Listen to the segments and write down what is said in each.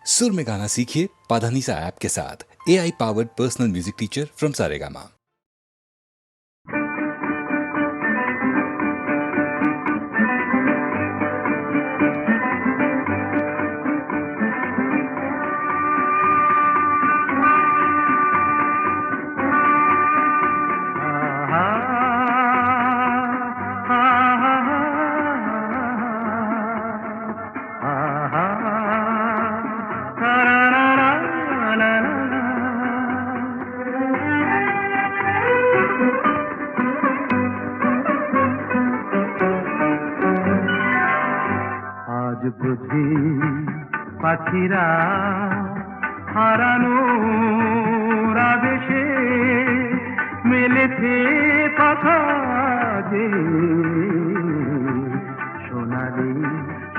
सुर में गाना सीखिए पाधानीसा ऐप के साथ। AI powered personal music teacher from Saregama. বুঝি পাখিরা হারানোর আবেশে মেলেছে পাখা যে সোনালি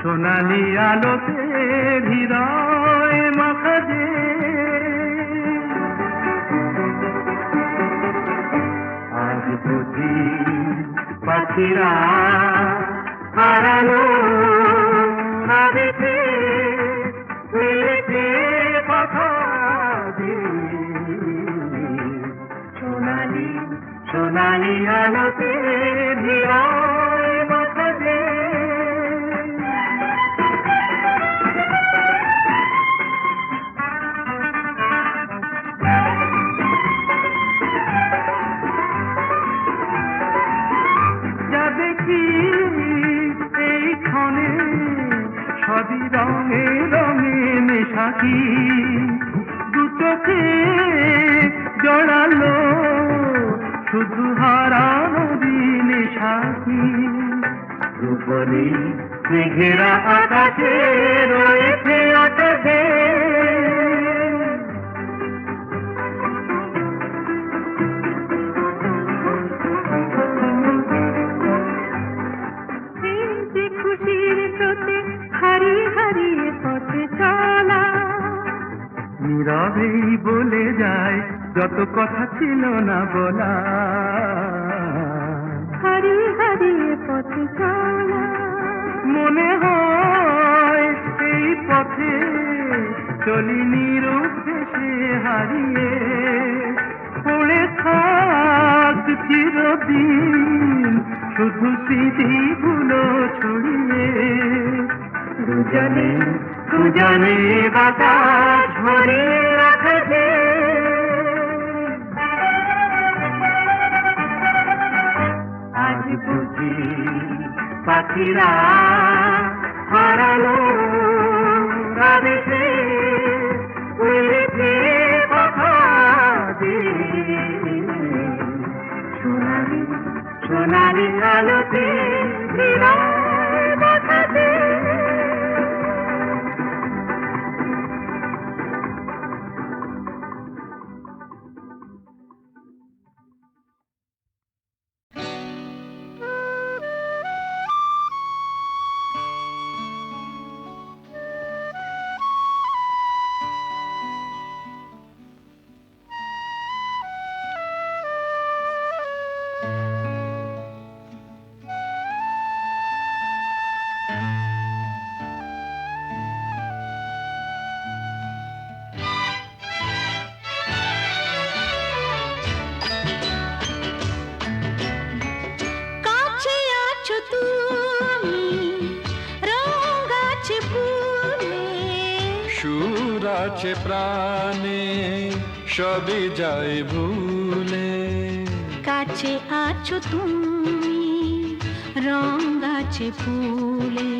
সোনালি আলোতে হৃদয় মাখা যে আজ বুঝি পাখিরা হারানো সোনালি সোনালি আলোতে হৃদয় মাখা যে যা দেখি এই ক্ষণে সবই রঙে রঙে মেশাকি দু চোখে জড়ালো শুধু হারানো দিনে সাথী রূপলি মেঘেরা আকাশে রয়েছে আকাশে খুশির স্রোতে হারিয়ে হারিয়ে পথে চলা নীরবেই বলে যায় যত কথা ছিল না বলা হারিয়ে হারিয়ে পথে চলা মনে হয় এই পথে চলি নিরুদ্দেশে হারিয়ে পড়ে থাক চিরদিন শুধু স্মৃতিগুলো ছড়িয়ে দুজনে দুজনে বাতাস ভরে রাখছে আজ বুঝি পাখিরা হারালো আবেশে উড়েছে পাখা যে সোনালি সোনালি আলোতে হৃদয় মাখা যে আছে প্রাণে সবই যায় ভুলে কাছে আছো তুমি রং গাছে ফুলে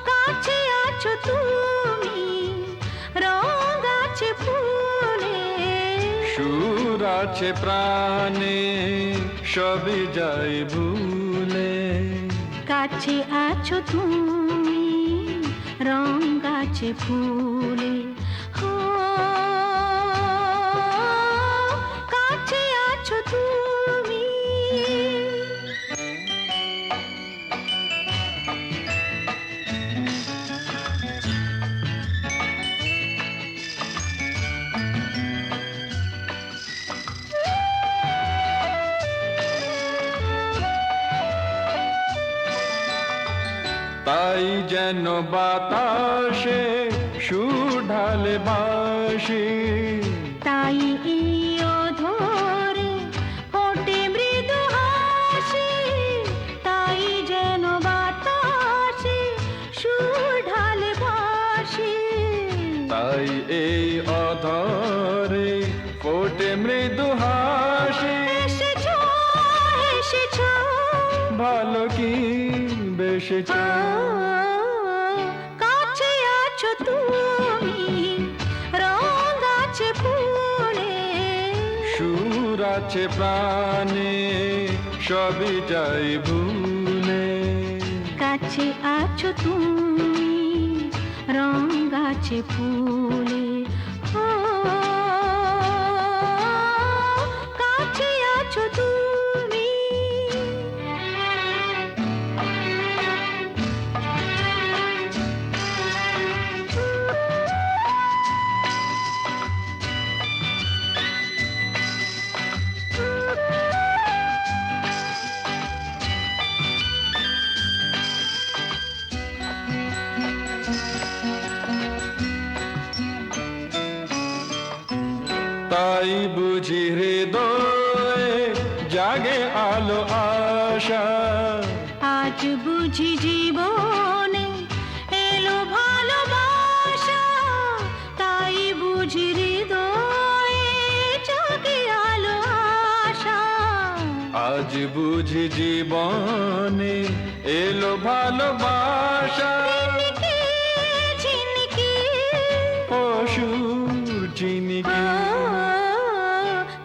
কাছে আছো তুমি রং গাছে ফুলে সুর আছে প্রাণে সবই যায় ভুলে কাছে আছো তুমি রং গাছে ফুলে কাছে আছো তুমি তাই তাই যেন বাতাসে সুর ঢালে বাঁশি, তাই এই অধরে ফোটে মৃদু হাসি, তাই যেন বাতাসে সুর ঢালে বাঁশি। তাই এই অধরে ফোটে মৃদু হাসি। এসেছো এসেছো ভালো কি বেসেছো, কাছে আছো তুমি, রঙ আছে ফুলে, সুর আছে প্রাণে সবই যাই ভুলে। কাছে আছো তুমি, রঙ আছে ফুলে, ও কাছে আছো তুমি। তাই বুঝি হৃদয়ে জাগে আলো আশা, আজ বুঝি জীবনে এলো ভালোবাসা, তাই বুঝি হৃদয়ে জাগে আলো আশা। আজ বুঝি জীবনে এলো ভালোবাসা। ঝিনকে ঝিনকে অসুর চিনিকে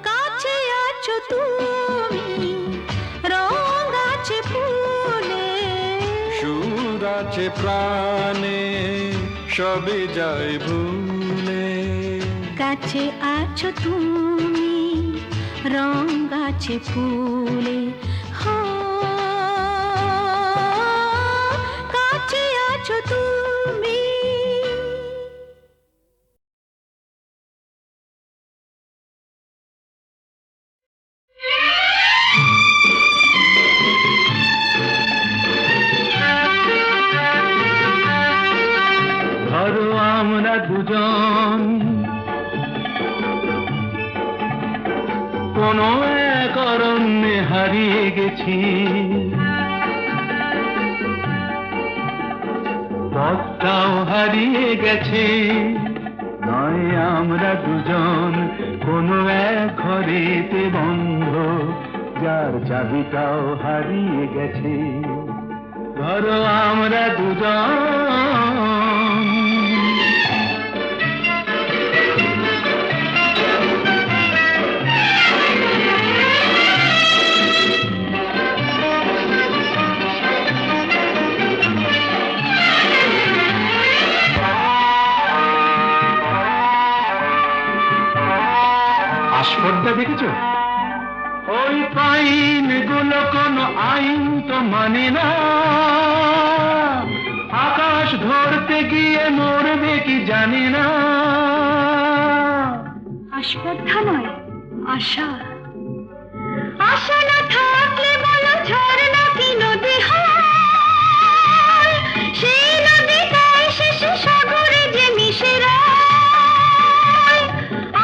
কাছে আছো তুমি, রঙ আছে ফুলে, সুর আছে প্রাণে সবই যায় ভুলে। কাছে আছো তুমি, রঙ আছে ফুলে, হো কাছে আছো তুমি। ধরো আমরা দুজন কোনো এক অরণ্যে হারিয়ে গেছি, পথটাও হারিয়ে গেছে। নয় আমরা দুজন কোনো এক ঘরেতে বন্ধ, যার চাবিটাও হারিয়ে গেছে। ধরো আমরা দুজন আস্পর্ধা দেখেছো? ওই পাইন গুলো কোনো আইন তো মানে না, আকাশ ধরতে গিয়ে মরবে কি জানি না। আস্পর্ধা নয়, আশা। আশা না থাকলে বলো ঝর্ণা কি নদী হয়, সেই নদীটাই শেষে সাগরে যে মিশে যায়।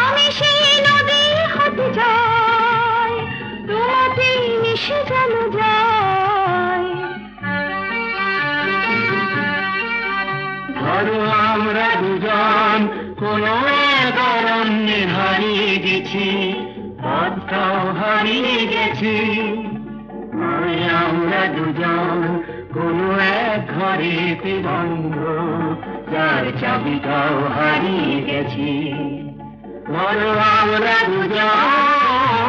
আমি সেই নদী হতে যাই, তোমাতেই মিশে যেন যায়। ধরো আমরা দুজন কোনো এক অরণ্যে হারিয়ে গেছি, পথটাও হারিয়ে গেছি। নয় আমরা দুজন কোনো এক ঘরেতে বন্ধ, যার চাবিটাও হারিয়ে গেছি। ধরো আমরা দুজন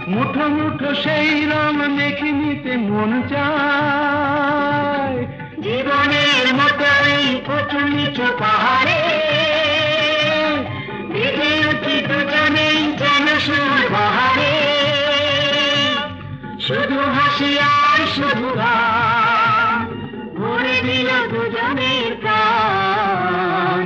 মুঠো মুঠো সেই রং মেখে নিতে মন চায় জীবনের মতো এই উঁচু নিচু পাহাড়ে বেঁধে উঠি দুজনেই যেন সুর বাহারে শুধু হাসি আর শুধু গান ভরে দিল দুজনের প্রাণ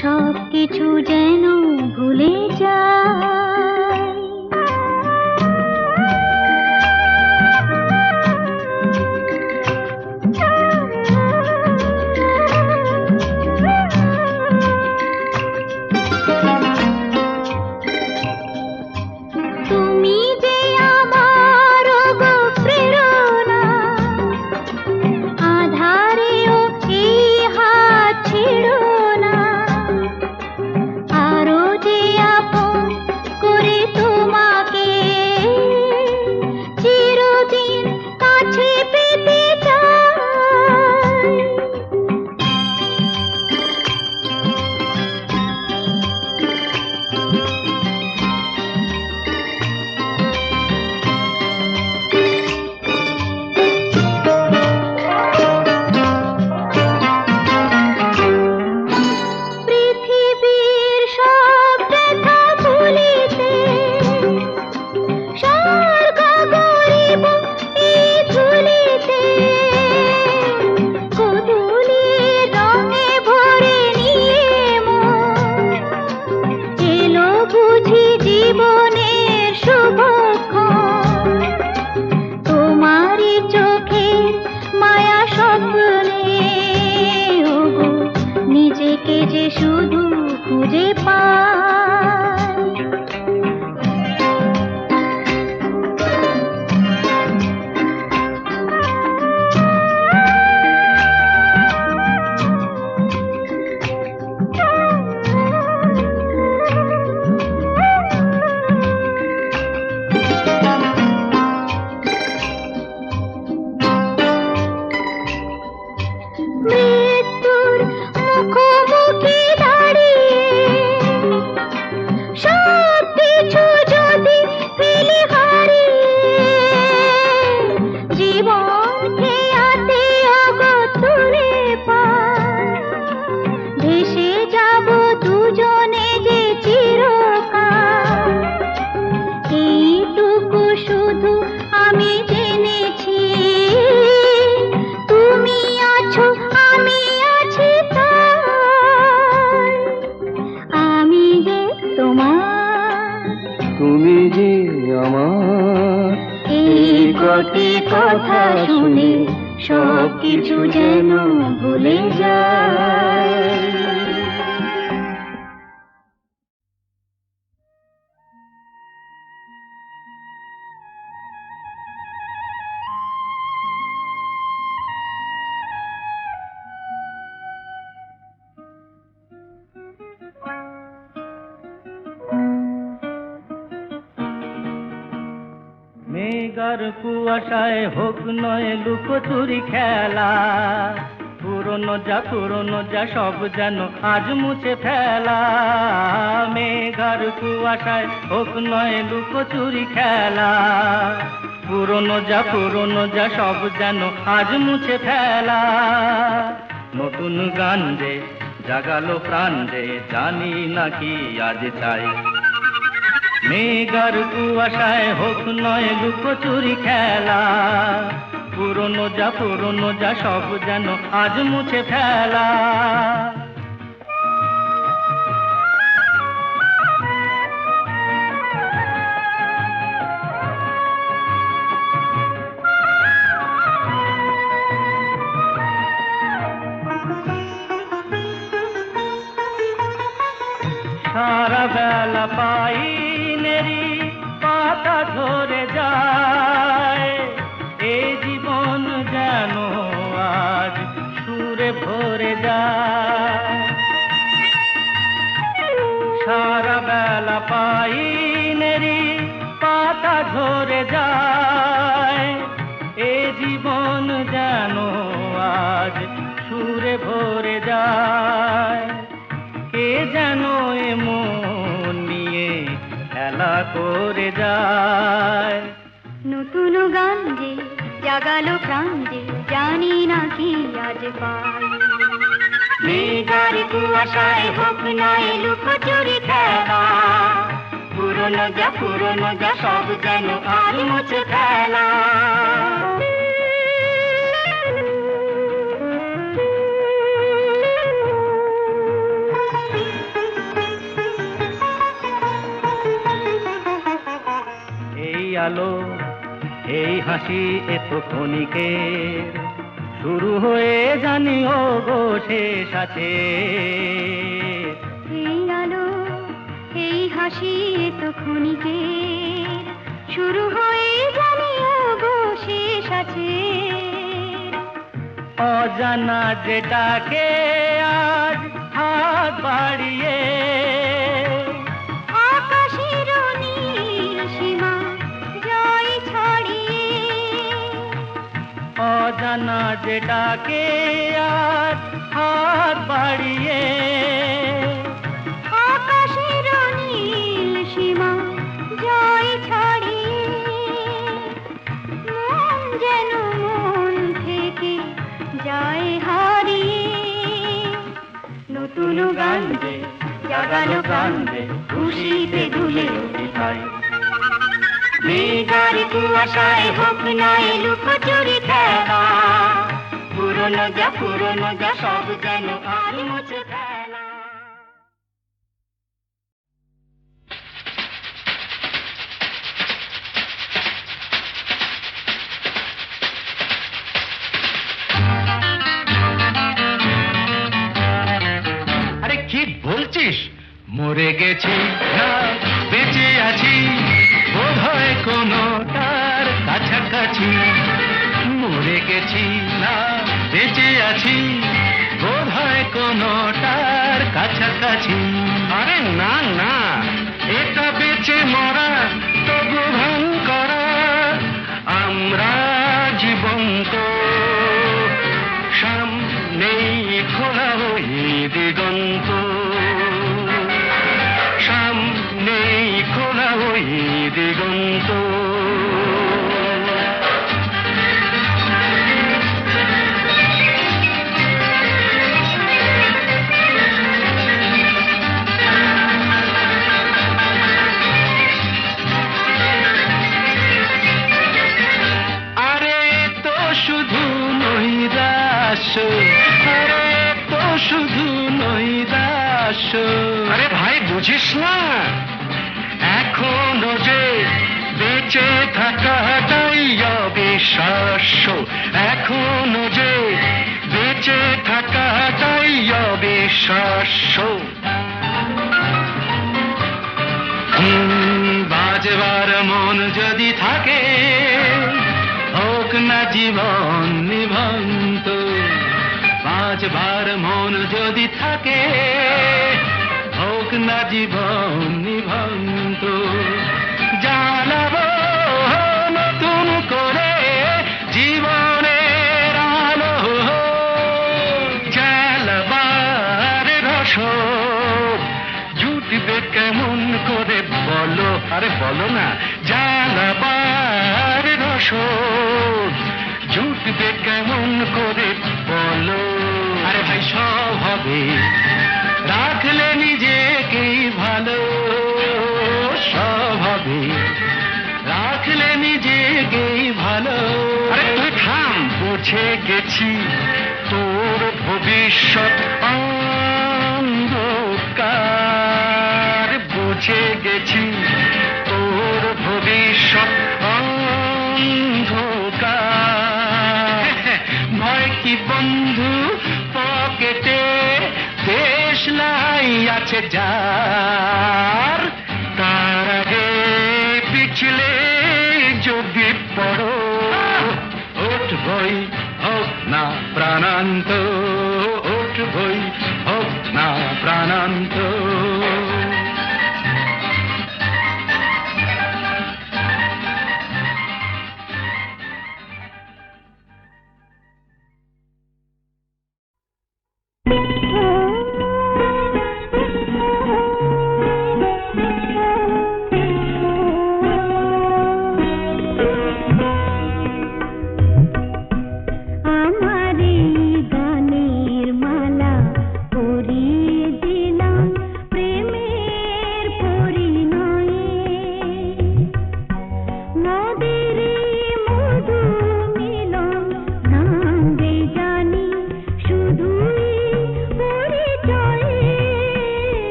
সব কিছু যেন ভুলে যায়। তুমি যে আমার গো প্রেরণা, আধারেও এই হাত ছেড়ো না, আরো যে আপন করে তোমাকে চিরদিন কাছে পেতে চাই। পৃথিবীর সব ব্যথা ভুলিতে স্বর্গ গরিব এই ধুলিতে, গোধূলির রঙে ভরে নিয়ে মন এলো বুঝি জীবনের শুভক্ষণ। তোমারই চোখের মায়া স্বপ্নে ওগো নিজেকে যে শুধু খুঁজে পাই। মৃত্যুর মুখোমুখি দাঁড়িয়ে সব কিছু যদি ফেলে হারিয়ে, জীবন খেয়াতে অগতুরে পায়, ভেসে যাব দুজনে যে চিরকাল। এইটুকু শুধু আমি জেনেছি, তুমি আছো আমি আছি তাই। আমি যে তোমার, তুমি যে আমার, এই কটি কথা শুনে সব কিছু যেন ভুলে যায়। মেঘার কুয়াশায় হোক নয় লুকোচুরি খেলা, পুরনো যা সব যেন আজ মুছে ফেলা। মেঘার কুয়াশায় হোক নয় লুকোচুরি খেলা, পুরনো যা সব যেন আজ মুছে ফেলা। নতুন গান যে জাগালো প্রাণ যে জানি নাকি আজ চাই। মেঘার কুয়াশায় হোক নয় লুকোচুরি খেলা, পুরনো যা সব যেন আজ মুছে ফেলা। সারা বেলা পাইনেরি পাতা ঝরে যায়, এ জীবন যেন আজ সুরে ভরে যায়। সারা বেলা পাইনেরি পাতা ঝরে যায়, এ জীবন যেন আজ সুরে ভরে যায়। কে যেন মন নিয়ে খেলা করে যায়। নতুন গান যে জাগালো প্রাণ যে জানি না কি আজ পাই। মেঘার কুয়াশায় হোক নয় লুকোচুরি খেলা, পুরনো যা সব যেন আজ মুছে ফেলা। আলো এই হাসি এত ক্ষণিকের, শুরু হয়ে জানিও গো শেষ আছে। এই আলো এই হাসি তো ক্ষণিকের, শুরু হয়ে জানিও গো শেষ আছে। অজানা যেটাকে আজ হাত বাড়িয়ে, আকাশের নীল সীমা জয় ছড়িয়ে, অজানা যেটাকে আজ হাত বাড়িয়ে, আকাশের নীল সীমা জয় ছড়িয়ে, মন যেন মন থেকে যায় হারিয়ে। নতুন গান যে জাগালো প্রাণ যে, খুশিতে দুলে ওঠায়। মেঘার কুয়াশায় হোক না লুকোচুরি খেলা, পুরনো যা সব যেন আর মুছে ফেলা। আরে কি বলছিস? মরে গেছি না বেঁচে আছি, বোধ হয় কোনো তার কাছাকাছি। মরে গেছি না বেঁচে আছি, বোধ হয় কোনো তার কাছাকাছি। আরে না না, এটা বেঁচে মরা তবু ভান করা, আমরা জীবন্ত সামনেই খোলা ওই দিগন্ত, সামনেই খোলা ওই দিগন্ত। আরে তো শুধু নৈরাশ, আরে তো শুধু নৈরাশ। আরে ভাই বুঝিস না, এখনো যে বেঁচে থাকাটাই অবিশ্বাস্য, এখনো যে বেঁচে থাকাটাই অবিশ্বাস্য। বাজবার মন যদি থাকে, হোক না জীবন নিভন্ত। বাজবার মন যদি থাকে, হোক না জীবন নিভন্ত। জানাবো নতুন করে জীবনের আলো, জ্বালাবার রসদ জুটবে কেমন করে বলো। আরে বলো না, জ্বালাবার রসদ জুটবে কেমন করে বলো। আরে ভাই সব হবে, রাখলে নিজেকেই ভালো, সব হবে, রাখলে নিজেকেই ভালো। আরে তুই থাম, বুঝে গেছি তোর ভবিষ্যৎ অন্ধকার, বুঝে গেছি তোর ভবিষ্যৎ অন্ধকার। ভয় কি বন্ধু পকেটে, দেশলাই আছে যার, তার আগে পিছলে যদি পড়ো, উঠবই হোক না প্রাণান্ত, উঠবই হোক না প্রাণান্ত।